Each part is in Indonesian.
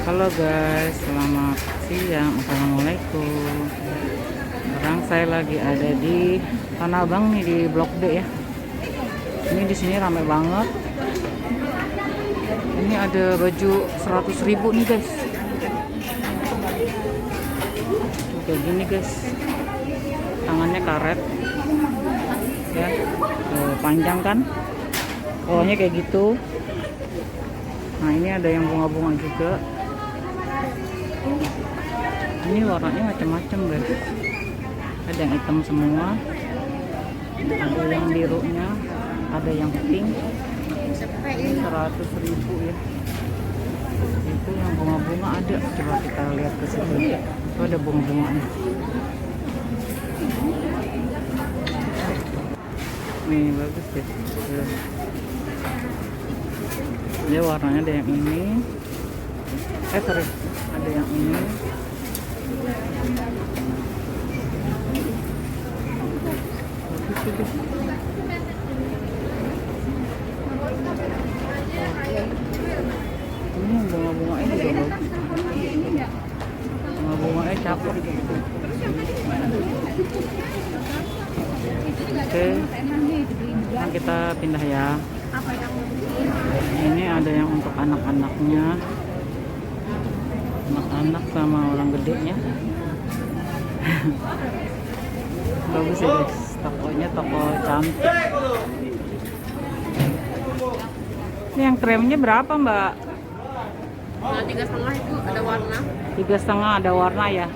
Halo guys, selamat siang. Assalamualaikum. Sekarang saya lagi ada di Tanah Abang nih, di Blok D ya. Ini di sini ramai banget. Ini ada baju 100.000 nih guys. Kayak gini guys. Tangannya karet. Ya, panjang kan? Kolornya kayak gitu. Nah, ini ada yang bunga-bunga juga. Ini warnanya macam-macam guys. Ada yang hitam semua, ada yang birunya, ada yang pink. 100.000 ya. Itu yang bunga-bunga ada. Coba kita lihat ke situ. Itu ada bunga-bunganya. Nih bagus deh. Dia warnanya ada yang ini. Sorry, ada yang ini. Ini bunga-bunganya juga bagus. Bunga-bunganya cakep. Oke, nah kita pindah ya. Ini ada yang untuk anak-anaknya, anak-anak sama orang gedenya. Bagus ya guys, tokonya toko cantik. Ini yang kremnya berapa mbak? Nah, 3,5 itu ada warna. 3,5 ada warna ya.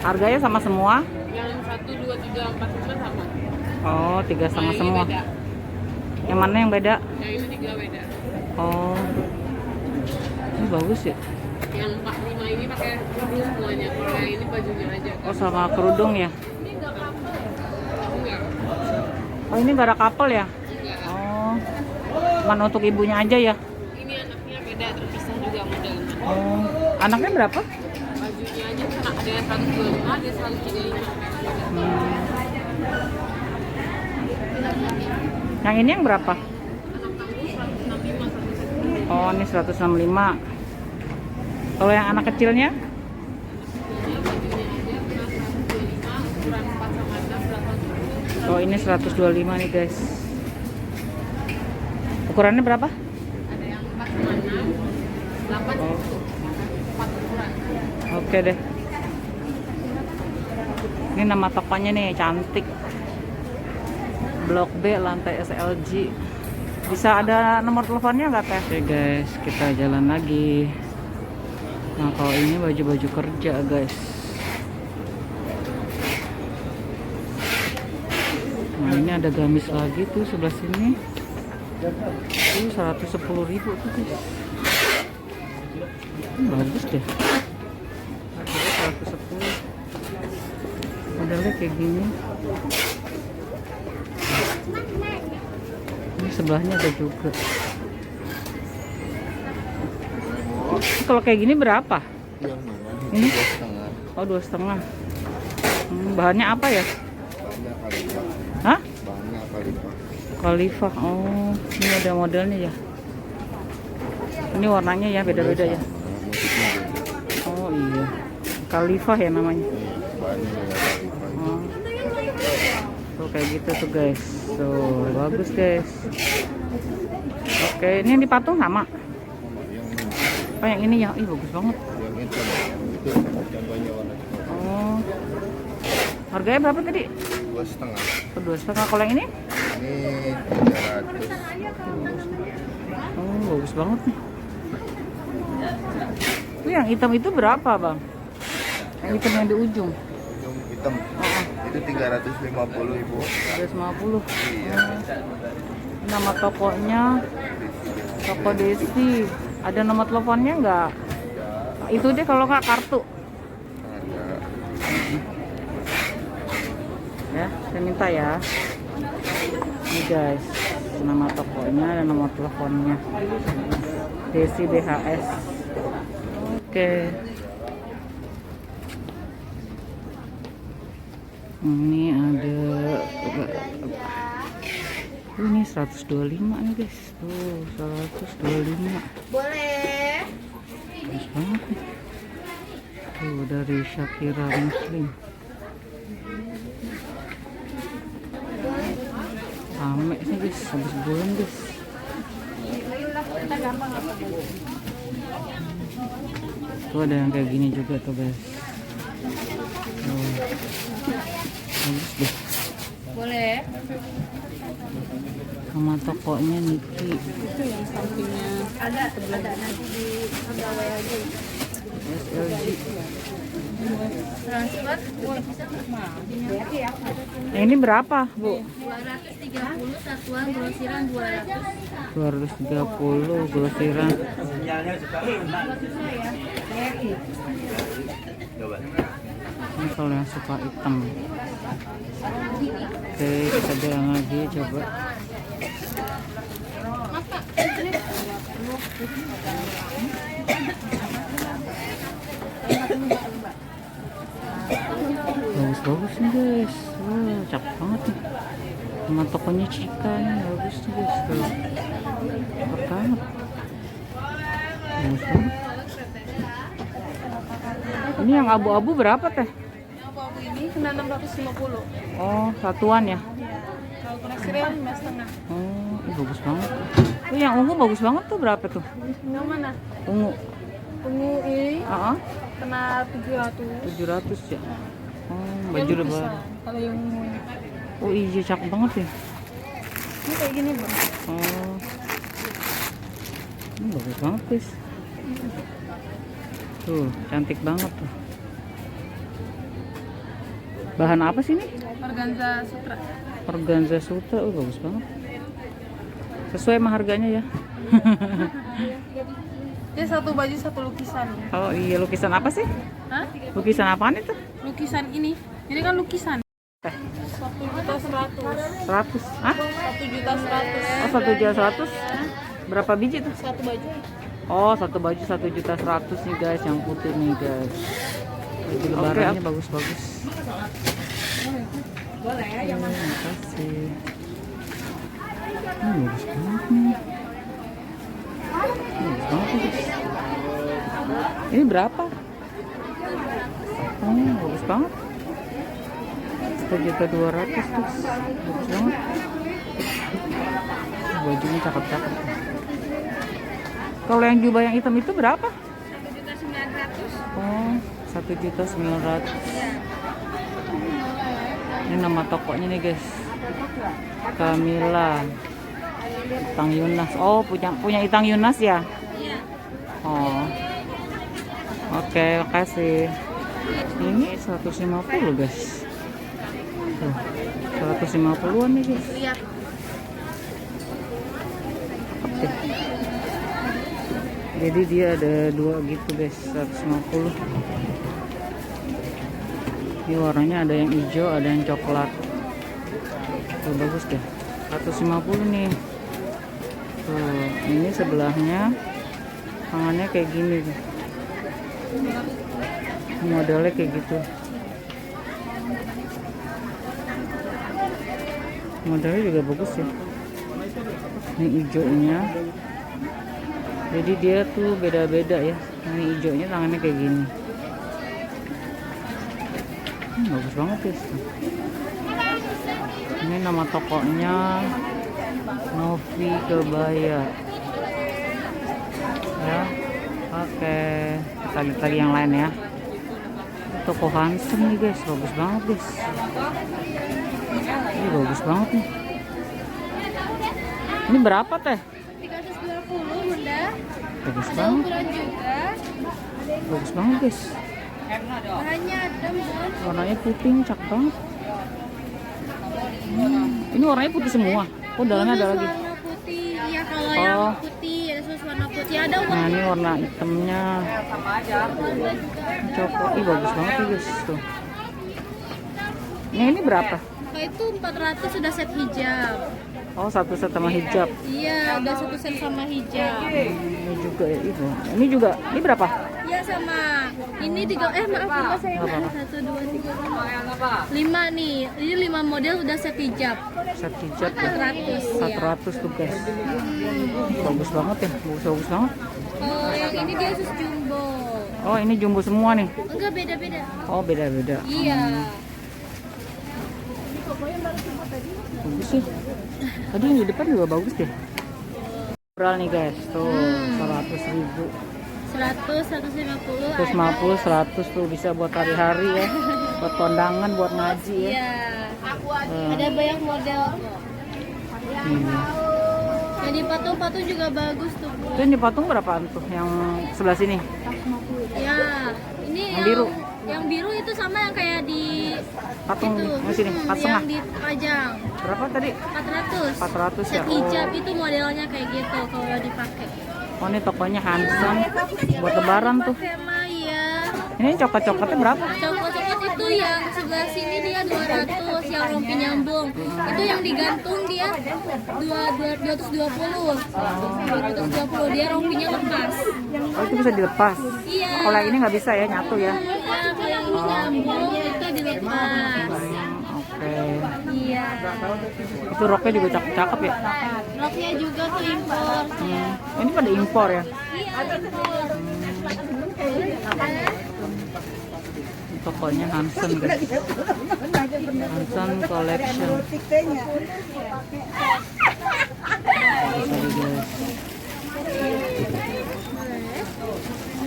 Harganya sama semua? Yang 1, 2, 3, 4, 5 sama. Oh, 3,5 Yang semua. ini beda. Yang mana yang beda? Yang ini 3 beda. Oh, ini bagus ya. Yang 4, 5 ini pakai kerudung semuanya. Kalau yang ini bajunya aja. Oh, sama kerudung ya. Enggak. Oh, ini gak ada couple ya? Enggak. Oh, cuman untuk ibunya aja ya. Ini anaknya beda, terpisah juga modelnya. Oh, anaknya berapa? Bajunya aja kan ada yang 125, ada yang 135. Yang ini yang berapa? Anak kamu 165, 165. Oh, ini 165. Kalau yang anak kecilnya? Bajunya aja pernah 125, ukuran 4 sama 6, 8. Oh, ini 125 nih guys. Ukurannya berapa? Ada yang 4 sama 6, 8 Oh. 4 ukuran. Oke deh. Ini nama tokonya nih, cantik. Blok B, lantai SLG. Bisa ada nomor teleponnya nggak teh? Oke guys, kita jalan lagi. Nah, kalau ini baju-baju kerja guys. Nah, ini ada gamis lagi tuh sebelah sini. 110.000 tuh guys. Bagus deh. Harganya 110. Modelnya kayak gini. Ini sebelahnya ada juga. Kalau kayak gini berapa? Yang mana? Ini? 2,5. Oh, 2,5. Bahannya apa ya? Bahannya Khalifah. Hah? Bahannya Khalifah. Khalifah. Oh, ini ada modelnya ya. Ini warnanya ya beda-beda ya. Motifnya beda. Oh iya. Khalifah ya namanya. Bahannya kayak Khalifah. Oh. Tuh kayak gitu tuh guys. Tuh bagus guys. Oke, ini yang dipatung sama. Yang Oh, yang ini ya. Ih, bagus banget. itu contohnya warna coklat. Oh. Harganya berapa tadi? 2,5. Oh, 2,5. Kalau yang ini? Ini 300. Oh, bagus banget nih. Itu yang hitam itu berapa, Bang? Yang hitam yang di ujung. Ujung hitam. Oh, Itu 350 Ibu. 350. Iya. Nama tokonya Toko Desi. Ada nomor teleponnya nggak? Itu deh kalau nggak kartu. Ada. Ya, saya minta ya. Ini guys, nama tokonya dan nomor teleponnya. Desi BHS. Oke. Ini ada ini 125 nih guys. Tuh, 125. Boleh. 125. dari Shakira Muslim. Rame sih guys, habis bulan guys. Tuh ada yang kayak gini juga tuh guys. Tuh. Bagus deh. Boleh. Sama tokonya Niki. Itu yang sampingnya ada nanti di pegawai aja. SLG. Transfer. Ini berapa, Bu? 230 satuan grosiran 200. 230 grosiran. Ini kalau yang suka hitam. Oke, kita jalan lagi coba. Bagus-bagus nih guys. Wah, cakep banget nih. Sama tokonya Cika nih, bagus nih guys. Tuh. Cakep banget. Bagus banget. Ini yang abu-abu berapa teh? Yang abu-abu ini kena 650. Oh, satuan ya? Kalau grosiran 5,5. Oh, bagus banget. Tuh yang ungu bagus banget tuh, berapa tuh? Yang mana? Ungu. Ungu ini kena 700. 700 ya. Oh, Yang baju lukisan. lebaran. Kalau yang ungu ini. Oh iya, cakep banget ya. Ini kayak gini, Bang. Oh. Ini bagus banget guys. Tuh, cantik banget tuh. Bahan apa sih ini? Organza Sutra. Organza Sutra, oh bagus banget. Sesuai sama harganya ya. Dia satu baju satu lukisan. Oh iya, lukisan apa sih? Hah? Lukisan apaan itu? Lukisan ini. Ini kan lukisan. 1.100.000. 100. Hah? 1.100.000. Oh, 1.100.000. Berapa biji tuh? Satu baju. Oh, satu baju 1.100.000 nih guys, yang putih nih guys. Baju lebarannya bagus-bagus. Boleh ya, yang mana? Terima kasih. Bagus banget nih. Bagus banget nih guys. Ini berapa? Oh, bagus banget. 1.200.000 guys. Bagus banget. Bajunya cakep-cakep. Kalau yang jubah yang hitam itu berapa? 1.900.000. Oh, 1.900.000. Ini nama tokonya nih guys. Camilla. Itang Yunas. Oh, punya Itang Yunas ya? Iya. Oh. Oke, makasih. Ini 150 guys. Tuh, 150-an nih guys. Lihat. Cakep deh. Jadi dia ada dua gitu guys, 150. Ini warnanya ada yang hijau, ada yang coklat. Tuh bagus deh. 150 nih. Tuh, ini sebelahnya tangannya kayak gini tuh. Modelnya kayak gitu. Modelnya juga bagus ya. Ini hijaunya. Jadi dia tuh beda-beda ya. Ini hijaunya tangannya kayak gini. Bagus banget guys. Ini nama tokonya Novi Kebaya. Ya. Oke. Kita lihat lagi yang lain ya. Toko Hansen nih guys, bagus banget guys. Ini bagus banget nih. Ini berapa teh? 320 Bunda. Bagus Ada banget. ukuran juga. Bagus banget guys. Bahannya adem, Bun. Warnanya putih, cakep banget. Ini warnanya putih semua. Oh, dalamnya ada lagi. Warna putih. Iya, kalau Oh. yang putih ada sus warna putih. Ada Nah, ini warna hitamnya coklat. Ih, bagus banget nih guys. Tuh. Ini berapa? Kalau itu 400 sudah set hijab. Oh, satu set sama hijab. Iya, udah satu set sama hijab. Ini juga ya, Ibu. Ini juga. Ini berapa? Iya sama. Ini tiga maaf saya Nggak apa-apa. 1 2 3 5 nih. Ini 5 model udah set hijab. Set hijab ya. 400 ya. 400 tuh guys. Bagus banget ya. Bagus banget. Kalau yang ini dia sus jumbo. Oh, ini jumbo semua nih. Enggak, beda-beda. Oh, beda-beda. Iya. Bagus sih. Tadi yang di depan juga bagus deh. Murah nih guys, tuh 100.000. 100, 150. 150, 100 tuh bisa buat hari-hari ya. Buat kondangan, buat ngaji ya. Iya. Ada banyak model kok. Iya. Yang di patung-patung juga bagus tuh, Bu. Itu yang di patung berapaan tuh? Yang sebelah sini? Ya, ini Yang biru? Yang biru itu sama yang kayak di Patung itu. di sini, pas tengah. Yang di Pajang. Berapa tadi? 400. 400 ya. Set hijab itu modelnya kayak gitu kalau dipakai. Oh, ini tokonya Hanson buat lebaran tuh. Hema ya. Ini coklat-coklatnya berapa? Coklat-coklat itu yang sebelah sini dia 200, yang rompi nyambung. Itu yang digantung dia 220. 220 dia rompinya lepas. Oh, itu bisa dilepas. Iya. Kalau yang ini nggak bisa ya, nyatu ya. Ya, kalau yang ini nyambung itu dilepas. Oke. Iya. Itu roknya juga cakep-cakep ya. Roknya juga tuh impor. Ini pada impor ya. Iya, impor. Tokonya Hanson guys. Hanson Collection.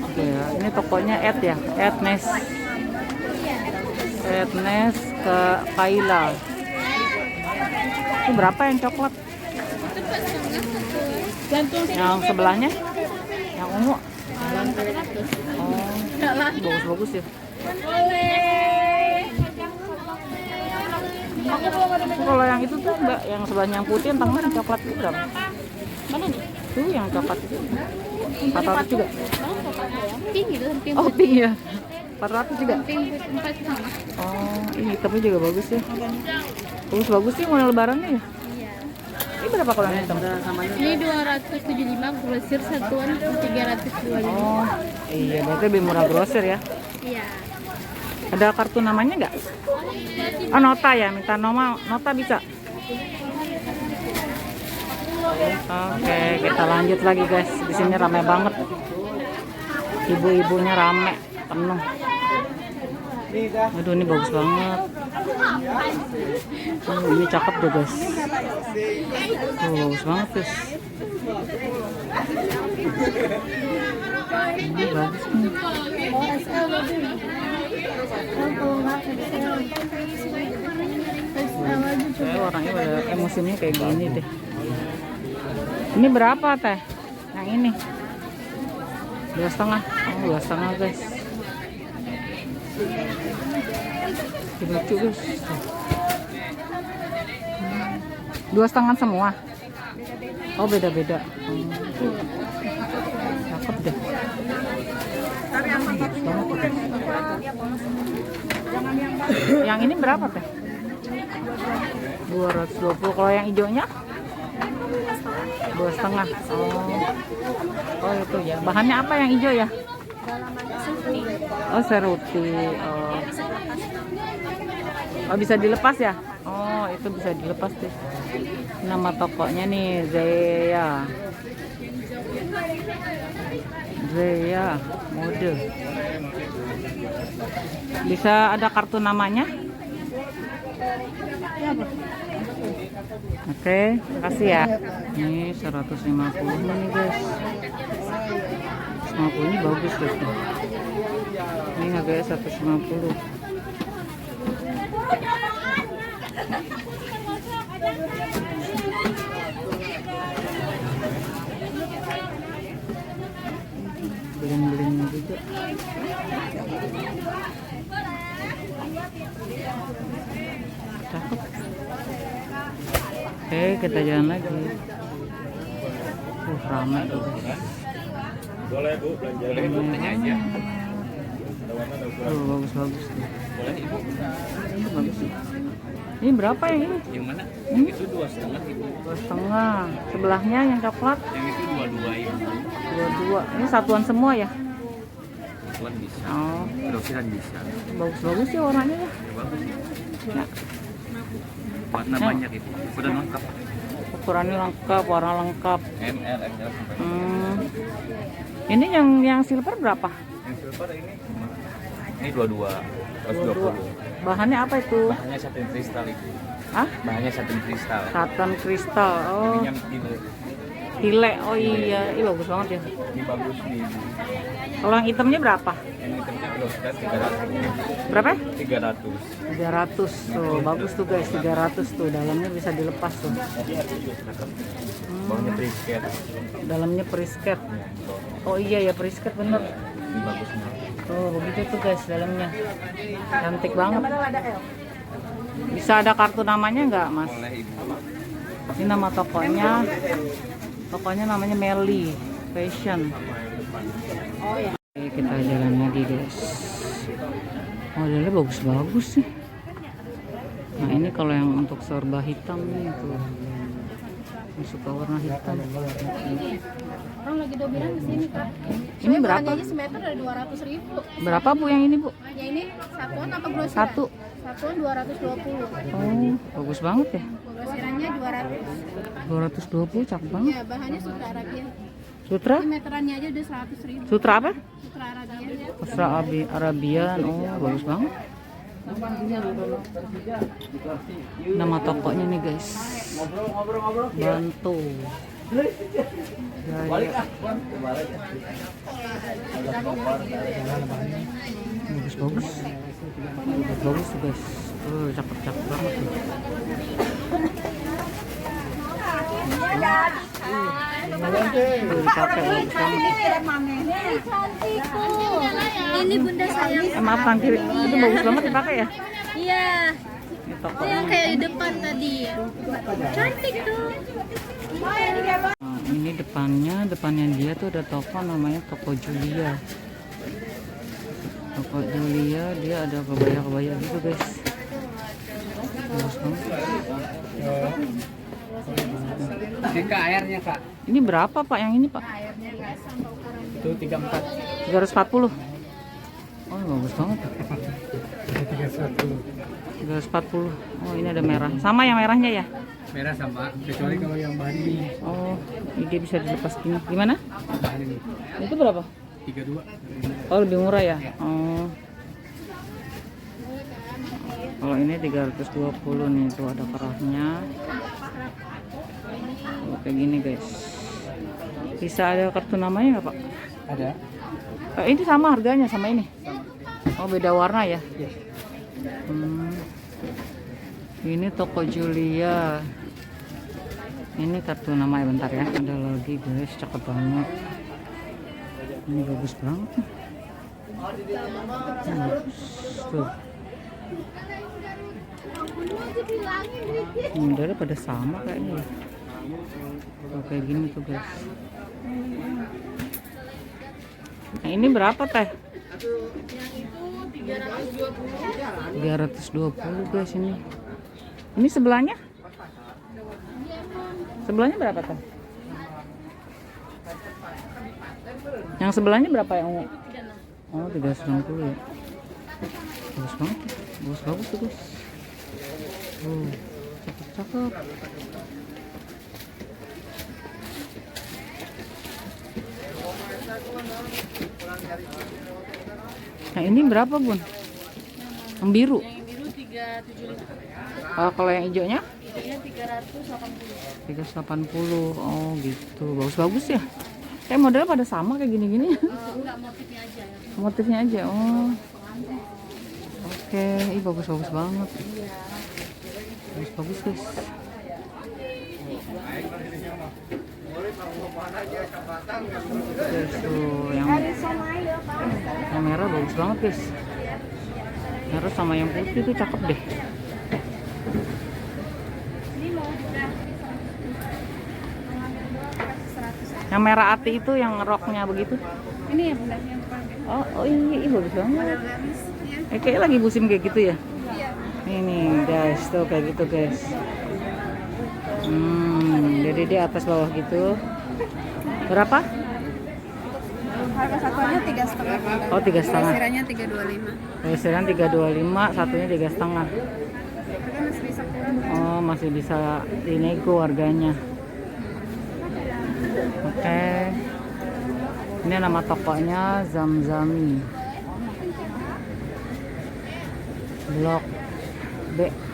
Oke ya, ini tokonya Ed ya, Ednes. Ednes ke Kaila. Itu berapa yang coklat? Yang sebelahnya? Yang ungu? Oh, bagus-bagus ya. Kalau yang itu tuh Mbak, yang sebelahnya yang putih, yang tengah yang coklat itu berapa? Mana nih? Tuh yang coklat itu 400 juga. Pink gitu, pink. Oh, pink ya. 400 juga. Pink 4 sama. Oh, ini hitamnya juga bagus ya. Bagus sih model lebarannya ya. Iya. Ini berapa kalau yang hitam? Ini 275, grosir satuan 325. Oh, iya berarti lebih murah grosir ya. Iya. Ada kartu namanya nggak? Oh, nota ya, minta nota bisa. Oke, kita lanjut lagi guys. Di sini ramai banget. Ibu-ibunya rame, penuh. Aduh, ini bagus banget. Ini cakep deh guys. Bagus banget guys. Ini bagus nih. Saya orangnya pada emosinya kayak gini deh. Ini berapa teh? Yang ini 2,5. Oh, 2,5 guys. Lucu guys. 2,5 semua. Oh, beda-beda. Cakep deh. Yang ini berapa teh? 220. Kalau yang hijaunya 2,5. Oh itu ya. Bahannya apa yang hijau ya? Oh, seruti. Oh, bisa dilepas ya? Oh, itu bisa dilepas deh. Nama tokonya nih Zeya. Zeya mode. Bisa ada kartu namanya? Oke, makasih ya. Ini 150 nih guys. 150 ini bagus guys. Ini harganya 150. Bling-bling juga. Cakep. Oke, kita jalan lagi. Ramai tuh. Boleh Bu, belanja aja. Bagus-bagus tuh. Boleh Ibu. Ini bagus sih. Ini berapa yang ini? Yang mana? Ini? Itu 2,5 Ibu. 2,5. Sebelahnya yang coklat Yang itu 22 Ibu. 22. Ini satuan semua ya? Satuan bisa. Oh, Grosiran bisa. bagus-bagus sih warnanya ya. Bagus. Ya. Warna banyak Ibu. Udah lengkap. Ukurannya lengkap, warna lengkap. ML, XL sampai. Ini yang silver berapa? Yang silver Ini 22, 22. 120. Bahannya apa itu? Bahannya satin kristal itu. Hah? Bahannya satin kristal. Satin kristal. Oh, Ininya tile. tile. Oh iya, ini bagus banget ya. Ini bagus nih. Kalau yang hitamnya berapa? Ini hitamnya kilo sekitar 300. Berapa? 300. 300 tuh, bagus tuh guys, 300 tuh, dalamnya bisa dilepas tuh. Bawahnya brisket. Dalamnya prisket. Oh iya ya, prisket bener. Ini bagus nih. Oh begitu tuh guys dalamnya, cantik banget. Bisa ada kartu namanya nggak mas? Boleh ibu. Ini nama tokonya, tokonya namanya Melly Fashion. Oke, kita jalan lagi guys. Modelnya bagus-bagus sih. Nah ini kalau yang untuk serba hitam nih tuh, yang suka warna hitam. Orang lagi dominan di sini kak. Ini berapa? Bahannya aja semeter dari 200.000. Berapa bu yang ini bu? Ya ini satuan apa grosiran? Satu. Satuan 220. Oh bagus banget ya. Grosirannya 200. 220 cakep banget. Ya bahannya sutra Arabia. Sutra? Ini meterannya aja udah 100.000. Sutra apa? Sutra Arabia. Sutra Arabian. Oh bagus banget. Nama tokonya nih guys, Bantu Jaya. Bagus-bagus, bagus tuh guys. Cakep-cakep banget tuh. Ini bunda sayang. Maaf tang kiri, itu bagus banget dipakai ya. Iya. Ini Itu tokonya. yang kayak di depan tadi. Cantik tuh. Nah, ini depannya dia tuh ada toko namanya Toko Julia. Toko Julia dia ada kebaya-kebaya gitu guys. Bagus banget. Jika airnya kak. Ini berapa pak yang ini pak? Itu 34. 340. Oh bagus banget. 340. Oh ini ada merah. Sama yang merahnya ya? Merah sama, kecuali kalau yang bahan ini. Oh ini dia bisa dilepas gini. Gimana? Bahan ini. Itu berapa? 32. Oh lebih murah ya? Oh. Kalau ini 320 nih, tuh ada kerahnya. Oh, kayak gini guys. Bisa ada kartu namanya nggak pak? Ada. Ini sama harganya sama ini? Oh beda warna ya? Iya. Ini Toko Julia. Ini kartu namanya bentar ya. Ada lagi guys, cakep banget. Ini bagus banget. Tuh. Modelnya pada sama kayaknya. Oh, kayak gini tuh guys. Nah, ini berapa teh? Yang itu 320 guys ini. Ini sebelahnya? Sebelahnya berapa teh? Yang sebelahnya berapa yang ungu? Oh 390 ya. Bagus banget. Bagus tuh guys. Cakep. Nah ini berapa bun? Yang biru? Yang biru 375. Kalau yang hijaunya? Hijaunya 380. 380. Oh gitu. Bagus ya. Kayak modelnya pada sama kayak gini-gini. Enggak, motifnya aja ya. Motifnya aja. Oh. Oke, ini bagus banget. Bagus guys. Guys tuh yang merah bagus banget guys. Merah sama yang putih tuh cakep deh. Yang merah ati itu yang roknya begitu. Ini ya bunda yang pakai. Oh iya bagus banget. Gamis ya. Kayaknya lagi musim kayak gitu ya. Iya. Ini guys tuh kayak gitu guys. Jadi dia atas bawah gitu. Berapa? Harga satuannya 3,5. Oh 3,5. Grosirannya 325. Grosiran 325, satunya 3,5. Harga masih bisa kurang. Oh masih bisa dinego harganya. Oke. Ini nama tokonya Zamzami. Blok B.